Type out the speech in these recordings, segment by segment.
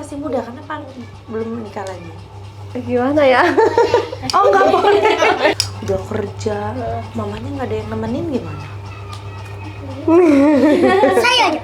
masih muda, kenapa belum nikah lagi? Gimana ya? Oh nggak boleh. Udah kerja, mamanya nggak ada yang nemenin gimana? Saya aja.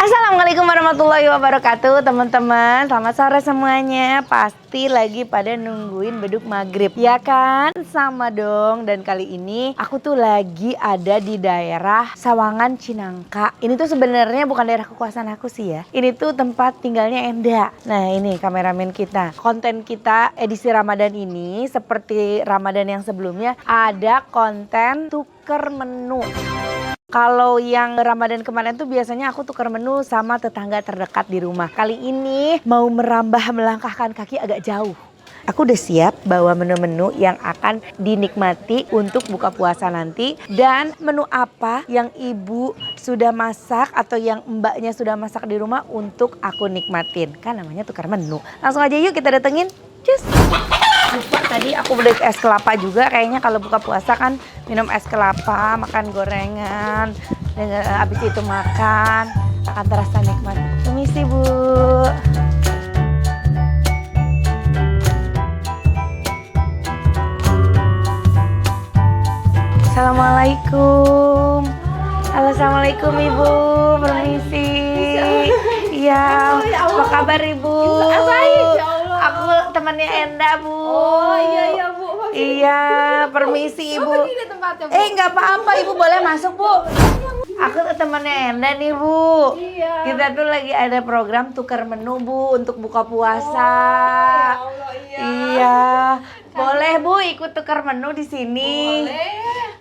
Assalamualaikum warahmatullahi wabarakatuh, teman-teman. Selamat sore semuanya. Pasti lagi pada nungguin beduk maghrib, ya kan? Sama dong. Dan kali ini aku tuh lagi ada di daerah Sawangan Cinangka. Ini tuh sebenarnya bukan daerah kekuasaan aku sih ya. Ini tuh tempat tinggalnya Enda. Nah ini kameramen kita. Konten kita edisi Ramadan ini seperti Ramadan yang sebelumnya ada konten tuker menu. Kalau yang Ramadan kemarin tuh biasanya aku tukar menu sama tetangga terdekat di rumah. Kali ini mau merambah melangkahkan kaki agak jauh. Aku udah siap bawa menu-menu yang akan dinikmati untuk buka puasa nanti. Dan menu apa yang ibu sudah masak atau yang mbaknya sudah masak di rumah untuk aku nikmatin. Kan namanya tukar menu. Langsung aja yuk kita datengin. Cus! Lupa tadi aku beli es kelapa juga. Kayaknya kalau buka puasa kan minum es kelapa, makan gorengan, dan abis itu makan akan terasa nikmat. Permisi Bu. Assalamualaikum. Halo, assalamualaikum Ibu. Permisi. Iya. Apa kabar Ibu? Aku temannya Enda Bu. Oh iya Bu. Iya, permisi Ibu. Tempatnya, Bu. Nggak apa-apa Ibu, boleh masuk Bu. Aku temannya Enda nih Bu. Iya. Kita tuh lagi ada program tukar menu Bu untuk buka puasa. Ya Allah, iya. Iya. Boleh Bu ikut tukar menu di sini.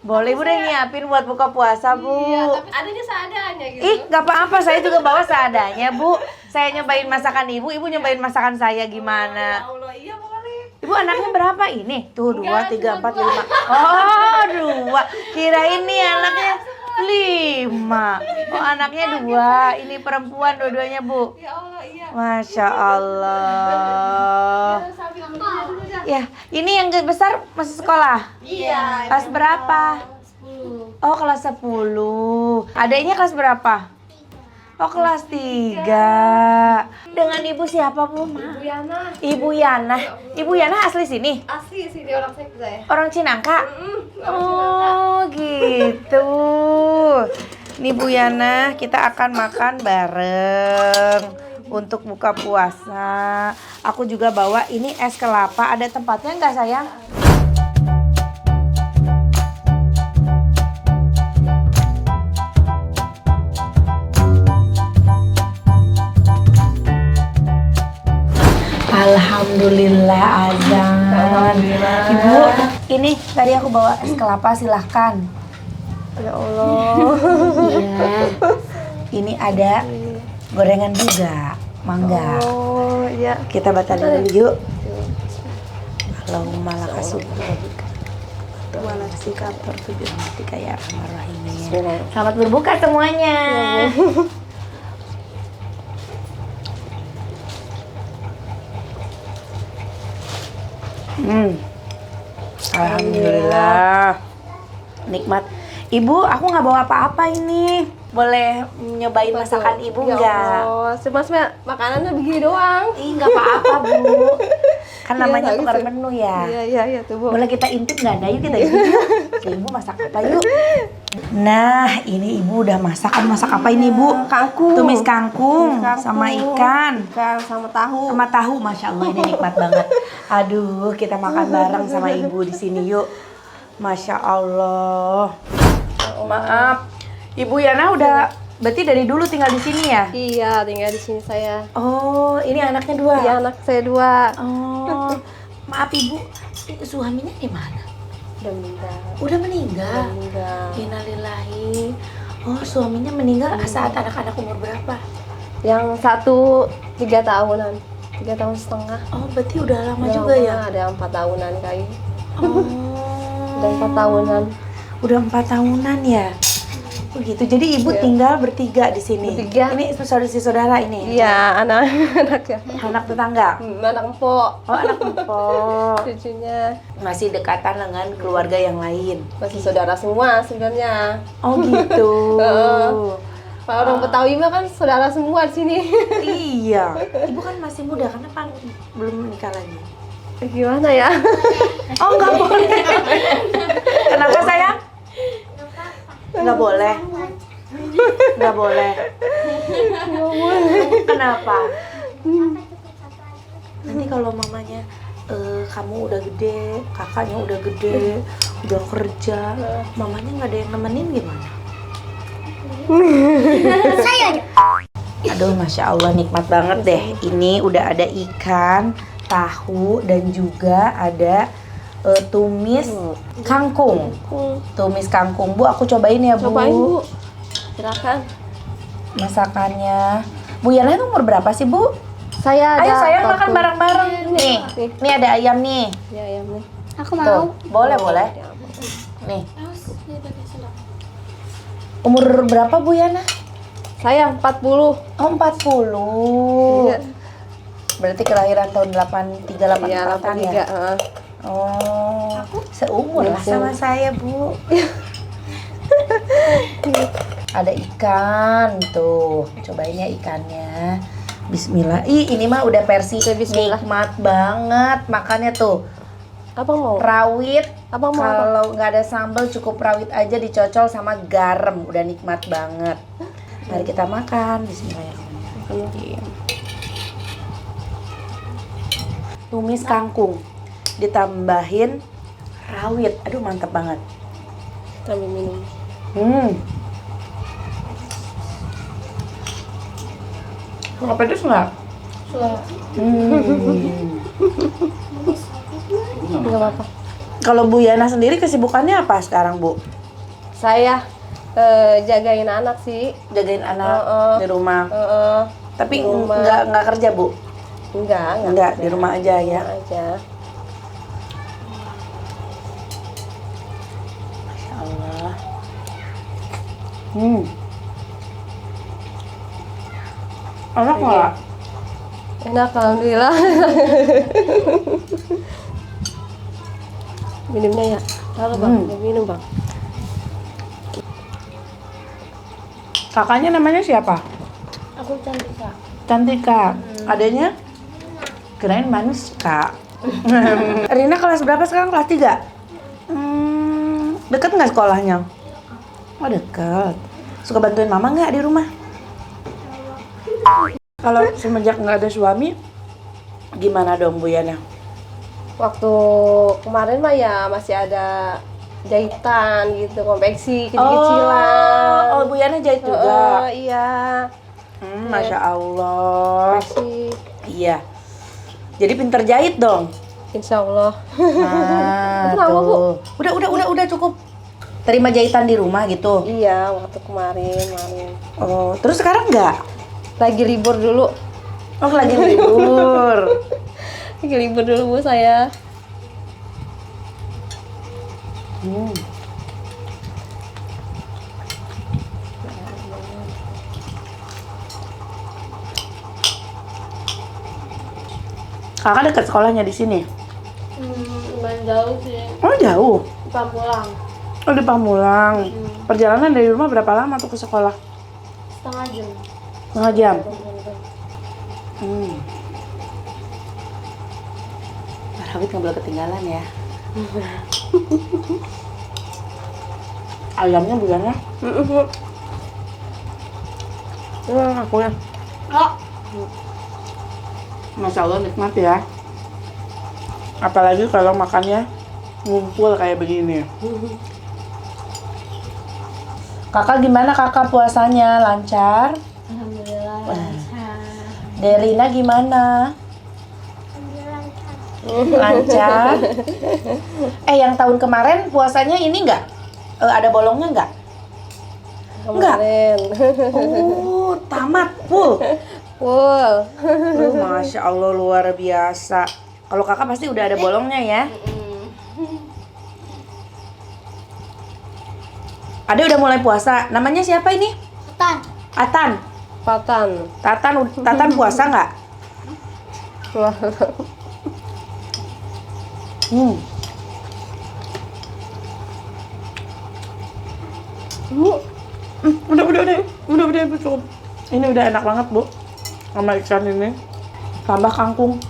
Boleh Bu udah nyiapin buat buka puasa Bu. Iya, tapi adanya seadanya gitu. Nggak apa-apa, saya juga bawa seadanya Bu. Saya nyobain masakan Ibu nyobain masakan saya gimana. Ya Allah, iya boleh. Ibu anaknya berapa ini? Tuh 2, Enggak, 3, 4, cuma 5. Oh 2. Kirain nih anaknya 5. Oh anaknya 2. Ini perempuan dua-duanya Bu. Ya Allah, iya. Masya Allah. Sambil ambil dulu dah. Ya ini yang besar masih sekolah? Iya. Kelas berapa? 10. Oh kelas 10. Adiknya kelas berapa? Oh kelas 3. Dengan ibu siapa Bu? Bu Yana. Ibu Yana. Ibu Yana asli sini? Asli sih dia orang saya. Orang Cinangka? Oh gitu. Nih Bu Yana, kita akan makan bareng untuk buka puasa. Aku juga bawa ini es kelapa. Ada tempatnya nggak sayang? Alhamdulillah azan. Ibu, ini tadi aku bawa es kelapa, silahkan. Ya Allah. Iya. Ini ada gorengan juga, mangga. Oh iya. Kita batalin dulu yuk. Allahumma lakasubha wala sikator tujuh mati kayak rahim. Selamat berbuka semuanya. Alhamdulillah. Nikmat. Ibu, aku nggak bawa apa-apa ini. Boleh nyobain masakan Ibu nggak? Oh, cuma makanannya begini doang. Nggak apa-apa Bu. Kan namanya Iya, tukar bisa. menu ya. Iya tuh Bu. Boleh kita intip nggak? Nah, yuk kita intip yuk. Ibu masak apa yuk? Nah, ini Ibu udah masak. Kamu masak apa ini Bu? Kangkung. Tumis kangkung, Kangkung. sama ikan. Ikan sama tahu. Sama tahu, Masya Allah ini nikmat banget. Aduh, kita makan bareng sama Ibu di sini yuk. Masya Allah. Maaf, Ibu Yana udah berarti dari dulu tinggal di sini ya? Iya, tinggal di sini saya. Oh, ini anaknya 2? Iya, anak saya 2. Oh, maaf Ibu, suaminya di mana? Udah meninggal. Udah meninggal? Udah meninggal. Innalillahi. Oh, suaminya meninggal saat anak-anak umur berapa? Yang satu 3 tahunan. 3 tahun setengah. Oh, berarti udah lama Udah juga lama, ya? Ada 4 tahunan kali. Oh. Udah 4 tahunan. Udah 4 tahunan ya? Begitu. Jadi ibu Iya. tinggal bertiga di sini. Bertiga. Ini saudara ini. Iya, anak ya. Anak tetangga. Anak empok. Oh, anak empok. Cucunya Masih dekatan dengan keluarga yang lain. masih saudara semua sebenarnya. Oh gitu. Heeh. Kalau orang Betawi mah kan saudara semua di sini. Iya. Ibu kan masih muda, kenapa belum menikah lagi? Gimana ya? Oh nggak boleh. Kenapa sayang? Nggak boleh. Nggak boleh. Kenapa? Nanti kalau mamanya kamu udah gede, kakaknya udah gede, udah kerja, mamanya nggak ada yang nemenin gimana? Saya Aduh, masya Allah nikmat banget deh. Ini udah ada ikan, tahu, dan juga ada tumis kangkung. Tumis kangkung, Bu. Aku cobain ya, Bu. Cobain, Bu. Silakan. Masakannya. Bu Yana itu umur berapa sih, Bu? Saya ada Ayo sayang makan 40. bareng-bareng. Nih, Nih. nih ada ayam nih. Ya, ya, nih. aku Tuh, mau. boleh, boleh. Nih. Umur berapa Bu Yana? Saya 40. Oh, 40. Iya. Berarti kelahiran tahun 83, 84 Iya, ya? 83. Heeh. Oh, seumur lah sama saya, Bu. Ada ikan tuh, cobain ya ikannya. Bismillah. Ih, ini mah udah versi Bismillah. nikmat banget makannya tuh. Abang mau? Rawit. Abang mau apa? Kalau nggak ada sambal cukup rawit aja dicocol sama garam, udah nikmat banget. Mari kita makan. Bismillahirrahmanirrahim. Tumis kangkung ditambahin rawit. Aduh, mantap banget. Sambil minum. Nggak pedes nggak? Enggak apa-apa. Kalau Bu Yana sendiri kesibukannya apa sekarang, Bu? Saya jagain anak sih. Jagain anak di rumah. Tapi Di rumah. nggak kerja, Bu? Enggak, di rumah aja ya. Rumah aja. Masya Allah. Enak nggak? Enak, alhamdulillah. Minumnya ya. Halo bang, minum bang. Kakaknya namanya siapa? Aku Cantika. Cantika. Adanya? Kirain manis, Kak. Rina kelas berapa sekarang? Kelas 3? Deket nggak sekolahnya? Oh, deket. Suka bantuin mama nggak di rumah? Kalau semenjak nggak ada suami, gimana dong Bu Yana? Waktu kemarin mah ya masih ada jahitan gitu, konveksi kecil-kecilan. Oh, Bu Yana jahit juga. Iya. Masya Allah. Masih. Iya. Jadi pinter jahit dong. Insya Allah. Nah, Itu lama, Bu. tuh. Udah cukup. Terima jahitan di rumah gitu. Iya, waktu kemarin. Oh, terus sekarang nggak? Lagi libur dulu. Oh, lagi libur. Lagi libur dulu Bu saya. Kakak dekat sekolahnya di sini. Lumayan jauh sih. Oh, jauh. Pamulang. Oh, di Pamulang. Perjalanan dari rumah berapa lama tuh ke sekolah? Setengah jam. Setengah jam. Rawit nggak boleh ketinggalan ya. Ayamnya bulannya. Aku ya. Oh, Masya Allah nikmat ya. Apalagi kalau makannya ngumpul kayak begini. Kakak gimana kakak puasanya? Lancar? alhamdulillah lancar. Derina gimana? Lancar? Yang tahun kemarin puasanya ini nggak? Ada bolongnya nggak? Enggak. Kemarin. Oh, tamat full. Full. Masya Allah luar biasa. Kalau kakak pasti udah ada bolongnya ya. Ade udah mulai puasa. Namanya siapa ini? Tan. Atan. Patan. Tatan puasa nggak? Wah. Hmm. Udah cukup. Ini udah enak banget, Bu. Sama ikan ini. Tambah kangkung.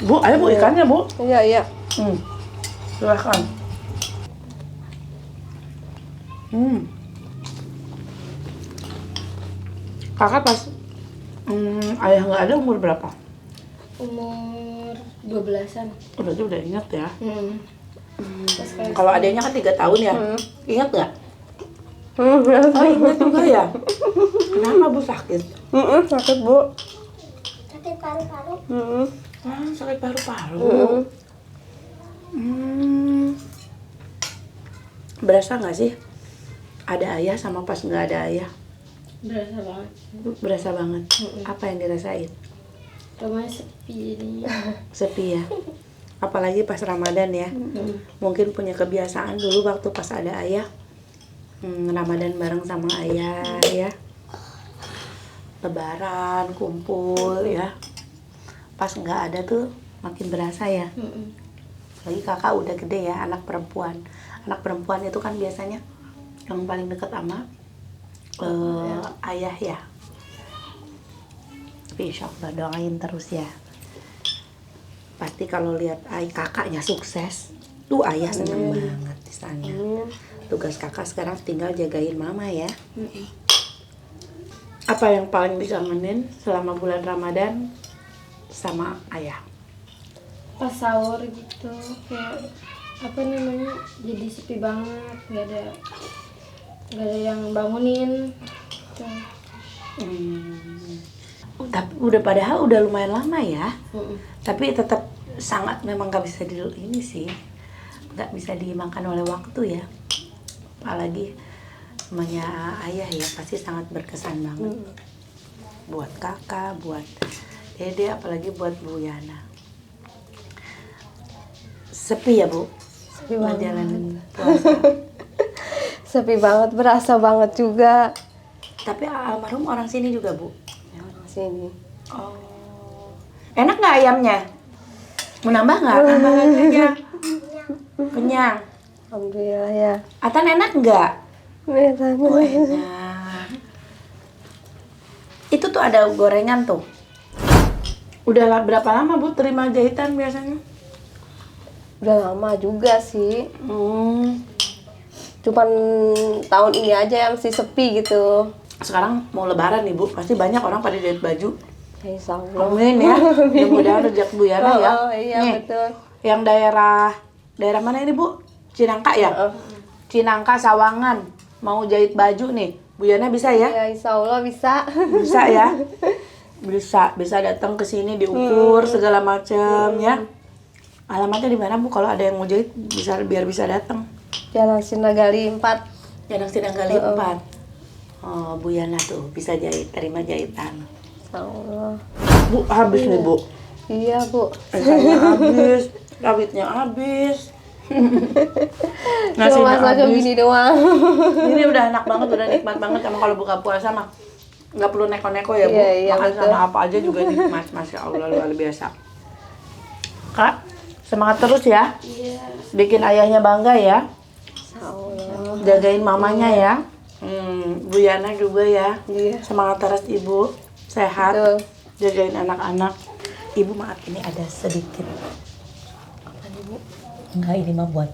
Bu, ayo Bu ikannya, Bu. Iya. Silahkan. Kakak pas ayah nggak ada umur berapa? Umur 12-an. Berarti udah ingat ya. Pas kayak Kalau adanya kan 3 tahun ya. Ingat nggak? Hmm. Oh ingat juga ya. Kenapa Bu sakit? Sakit, Bu. sakit paru-paru. Sakit paru-paru. Berasa nggak sih ada ayah sama pas nggak ada ayah? Berasa banget. Berasa banget. Apa yang dirasain? Rumahnya sepi ini. Sepi ya. Apalagi pas Ramadan ya. Mungkin punya kebiasaan dulu waktu pas ada ayah. Ramadan bareng sama ayah ya. Lebaran, kumpul ya. Pas nggak ada tuh makin berasa ya. Lagi kakak udah gede ya, anak perempuan. Anak perempuan itu kan biasanya yang paling dekat sama ayah ya. Tapi insya Allah doain terus ya. Pasti kalau lihat kakaknya sukses, tuh ayah seneng banget di sana. Tugas kakak sekarang tinggal jagain mama ya. Apa yang paling dikangenin selama bulan Ramadan sama ayah? Pas sahur gitu kayak apa namanya, jadi sepi banget, nggak ada yang bangunin. Tuh. Tapi udah padahal udah lumayan lama ya. Tapi tetap sangat memang nggak bisa ini sih, nggak bisa dimakan oleh waktu ya. Apalagi namanya ayah ya pasti sangat berkesan banget. Buat kakak, buat dede, apalagi buat Bu Yana. Sepi ya Bu? Sepi banget. Ngejalanin puasa. Sepi banget, berasa banget juga. Tapi almarhum orang sini juga Bu? Sini. Oh. Enak nggak ayamnya? Mau nambah nggak? Nambah lagi aja. Kenyang. Alhamdulillah ya. Atan enak nggak? Enak. Oh, enak. Itu tuh ada gorengan tuh. Udah berapa lama Bu terima jahitan biasanya? Udah lama juga sih. Cuman tahun ini aja yang masih sepi gitu. Sekarang mau lebaran nih Bu, pasti banyak orang pada jahit baju. Ya, insya Allah. Amin ya. Mudah-mudahan rezeki Bu Yana ya. Oh iya Nih, betul. yang daerah mana ini Bu? Cinangka ya? Cinangka Sawangan. Mau jahit baju nih. Bu Yana bisa ya? Ya insya Allah bisa. Bisa ya? Bisa datang ke sini diukur segala macam ya. Alamatnya di mana Bu? Kalau ada yang mau jahit biar bisa datang. Jalan Sinagali 4. Jalan Sidanggali 4. Oh, Bu Yana tuh bisa terima jahitan. Insya Allah. Bu, habis nih Bu. Iya Bu. Ikannya habis, rawitnya habis. Cuma masak gini doang. Ini udah enak banget, udah nikmat banget. Emang kalau buka puasa mah nggak perlu neko-neko ya Bu. Iya, Makan betul. sama apa aja juga nikmat. Masya Allah, luar biasa. Kak, semangat terus ya. Iya. Bikin ayahnya bangga ya. Insya Allah. Jagain mamanya ya. Bu Yana juga ya. Iya. Semangat terus Ibu. Sehat. Betul. Jagain anak-anak. Ibu maaf ini ada sedikit. Apa nih Bu? Enggak, ini mah buat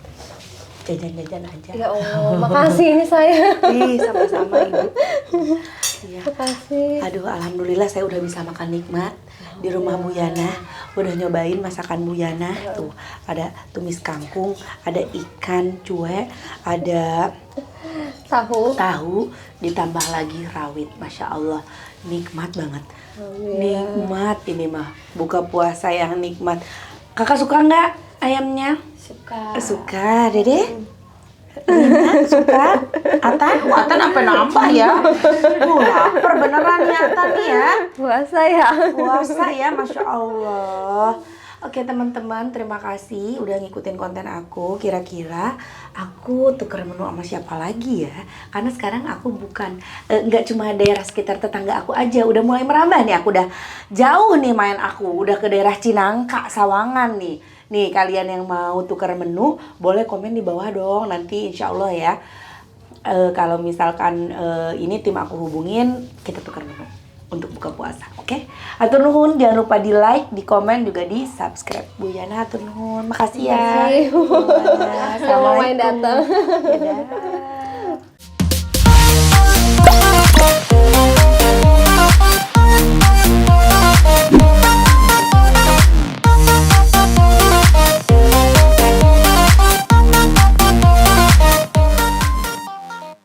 jajan-jajan aja. Ya Allah, makasih ini saya. Ih, sama-sama Ibu. Iya. Makasih. Aduh, alhamdulillah saya udah bisa makan nikmat di rumah Bu Yana. Udah nyobain masakan Bu Yana. Tuh, ada tumis kangkung, ada ikan cuek, ada tahu, ditambah lagi rawit. Masya Allah, nikmat banget. Nikmat ini mah, buka puasa yang nikmat. Kakak suka nggak ayamnya? Suka. Suka, Dede? Lina, suka? Atan apa nambah ya? Lapar beneran nih Atan ya. Puasa ya. Puasa ya, Masya Allah. Oke teman-teman, terima kasih udah ngikutin konten aku. Kira-kira aku tuker menu sama siapa lagi ya? Karena sekarang aku bukan nggak cuma daerah sekitar tetangga aku aja, udah mulai merambah nih. Aku udah jauh nih main aku, udah ke daerah Cinangka, Sawangan nih. Nih kalian yang mau tuker menu, boleh komen di bawah dong. Nanti insya Allah ya. Kalau misalkan ini tim aku hubungin, kita tukar menu untuk buka puasa, oke? Hatur nuhun, jangan lupa di like, di komen, juga di subscribe. Bu Yana, hatur nuhun, makasih ya. Makasih. Bu Yana, Mau main Assalamualaikum. datang. Dadah.